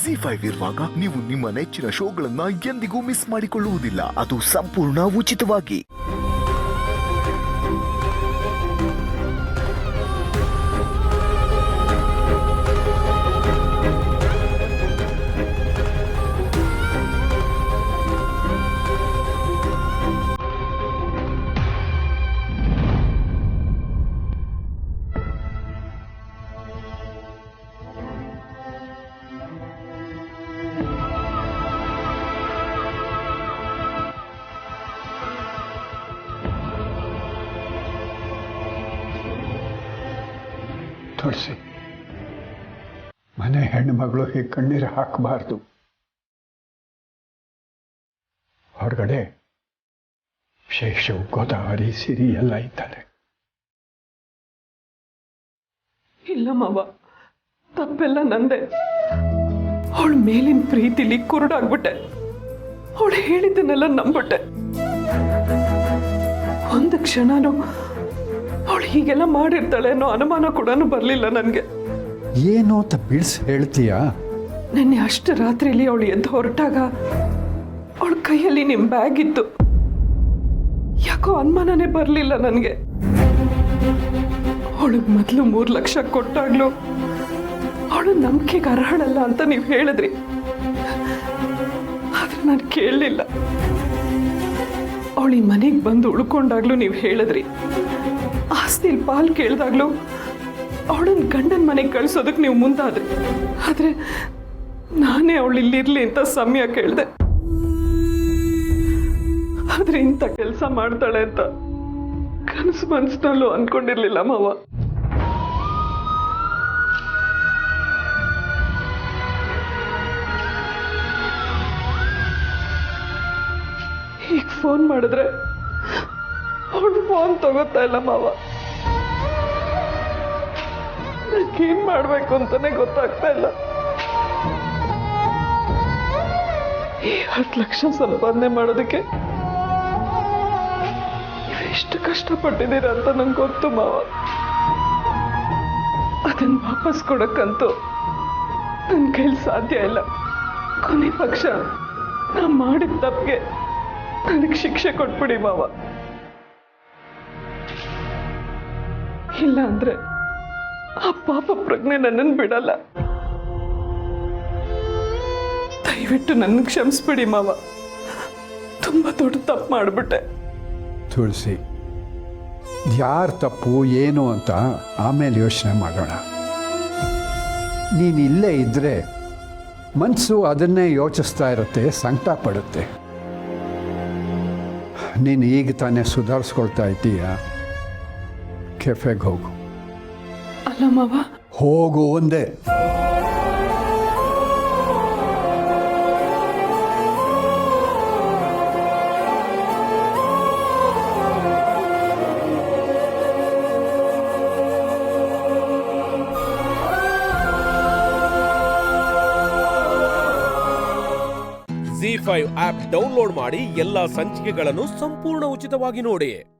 ಜಿ5 ಇರುವಾಗ ನೀವು ನಿಮ್ಮ ನೆಚ್ಚಿನ ಶೋಗಳನ್ನ ಎಂದಿಗೂ ಮಿಸ್ ಮಾಡಿಕೊಳ್ಳುವುದಿಲ್ಲ. ಅದು ಸಂಪೂರ್ಣ ಉಚಿತವಾಗಿ. ತುಳಸಿ, ಮನೆ ಹೆಣ್ಣುಮಗಳು ಹೀಗೆ ಕಣ್ಣೀರು ಹಾಕಬಾರ್ದು. ಹೊರಗಡೆ ಶೇಷು, ಗೋದಾವರಿ, ಸಿರಿ ಎಲ್ಲ ಇದ್ದಾರೆ. ಇಲ್ಲ ಮಾವ, ತಪ್ಪೆಲ್ಲ ನಂದೆ. ಅವಳ ಮೇಲಿನ ಪ್ರೀತಿಲಿ ಕುರುಡಾಗ್ಬಿಟ್ಟೆ. ಅವಳು ಹೇಳಿದ್ದನ್ನೆಲ್ಲ ನಂಬಿಟ್ಟೆ. ಒಂದು ಕ್ಷಣನೂ ಅವಳು ಹೀಗೆಲ್ಲ ಮಾಡಿರ್ತಾಳೆ ಅನ್ನೋ ಅನುಮಾನ ಕೂಡ ಬರಲಿಲ್ಲ ನನಗೆ. ಏನು ಅಂತ ಬಿಡಿಸಿ ಹೇಳ್ತೀಯಾ? ನೆನ್ನೆ ಅಷ್ಟು ರಾತ್ರಿಲಿ ಅವಳು ಎದ್ದು ಹೊರಟಾಗ ಅವಳ ಕೈಯಲ್ಲಿ ನಿಮ್ಮ ಬ್ಯಾಗ್ ಇತ್ತು. ಯಾಕೋ ಅನುಮಾನನೇ ಬರಲಿಲ್ಲ ನನಗೆ. ಅವಳಿಗೆ ಮೊದಲು 3 ಲಕ್ಷ ಕೊಟ್ಟಾಗ್ಲೂ ಅವಳು ನಂಬಿಕೆಗೆ ಅರ್ಹಳಲ್ಲ ಅಂತ ನೀವು ಹೇಳಿದ್ರಿ. ಆದ್ರೆ ನಾನು ಕೇಳಲಿಲ್ಲ. ಅವಳು ಈ ಮನೆಗೆ ಬಂದು ಉಳ್ಕೊಂಡಾಗ್ಲೂ ನೀವು ಹೇಳಿದ್ರಿ. ಆಸ್ತಿಲ್ ಪಾಲ್ ಕೇಳಿದಾಗ್ಲೂ ಅವಳನ್ನ ಗಂಡನ ಮನೆಗೆ ಕಳಿಸೋದಕ್ಕೆ ನೀವು ಮುಂದಾದ್ರಿ. ಆದ್ರೆ ನಾನೇ ಅವಳು ಇಲ್ಲಿರ್ಲಿ ಅಂತ ಸಮಯ ಕೇಳಿದೆ. ಆದ್ರೆ ಇಂಥ ಕೆಲಸ ಮಾಡ್ತಾಳೆ ಅಂತ ಕನಸು ಮನಸ್ಸಿನಲ್ಲೂ ಅನ್ಕೊಂಡಿರ್ಲಿಲ್ಲ ಮಾವ. ಈಗ ಫೋನ್ ಮಾಡಿದ್ರೆ ಅವಳು ಫೋನ್ ತಗೋತಾ ಇಲ್ಲ ಮಾವ. ಏನ್ ಮಾಡ್ಬೇಕು ಅಂತಾನೆ ಗೊತ್ತಾಗ್ತಾ ಇಲ್ಲ. ಈ 10 ಲಕ್ಷ ಸಂಪಾದನೆ ಮಾಡೋದಕ್ಕೆ ಎಷ್ಟು ಕಷ್ಟಪಟ್ಟಿದ್ದೀರ ಅಂತ ನಂಗೆ ಗೊತ್ತು ಮಾವ. ಅದನ್ನ ವಾಪಸ್ ಕೊಡಕ್ಕಂತೂ ನನ್ನ ಕೈಲಿ ಸಾಧ್ಯ ಇಲ್ಲ. ಕೊನೆ ಪಕ್ಷ ನಾ ಮಾಡಿದ ತಪ್ಪಿಗೆ ನನಗೆ ಶಿಕ್ಷೆ ಕೊಟ್ಬಿಡಿ ಮಾವ. ಇಲ್ಲ ಅಂದ್ರೆ ಆ ಪಾಪ ಪ್ರಜ್ಞೆ ನನ್ನನ್ನು ಬಿಡಲ್ಲ. ದಯವಿಟ್ಟು ನನ್ನ ಕ್ಷಮಿಸ್ಬಿಡಿ ಮಾವ. ತುಂಬಾ ದೊಡ್ಡ ತಪ್ಪು ಮಾಡಿಬಿಟ್ಟೆ. ತುಳಸಿ, ಯಾರು ತಪ್ಪು ಏನು ಅಂತ ಆಮೇಲೆ ಯೋಚನೆ ಮಾಡೋಣ. ನೀನು ಇಲ್ಲೇ ಇದ್ದರೆ ಮನಸ್ಸು ಅದನ್ನೇ ಯೋಚಿಸ್ತಾ ಇರುತ್ತೆ, ಸಂಕಟ ಪಡುತ್ತೆ. ನೀನು ಈಗ ತಾನೇ ಸುಧಾರಿಸ್ಕೊಳ್ತಾ ಇದ್ದೀಯಾ. ಕೆಫೆಗೆ ಹೋಗು. ಅಲ್ಲ ಮಾವ, ಹೋಗು ಒಂದೇ. ಜಿ5 ಆಪ್ ಡೌನ್ಲೋಡ್ ಮಾಡಿ ಎಲ್ಲಾ ಸಂಚಿಕೆಗಳನ್ನು ಸಂಪೂರ್ಣ ಉಚಿತವಾಗಿ ನೋಡಿ.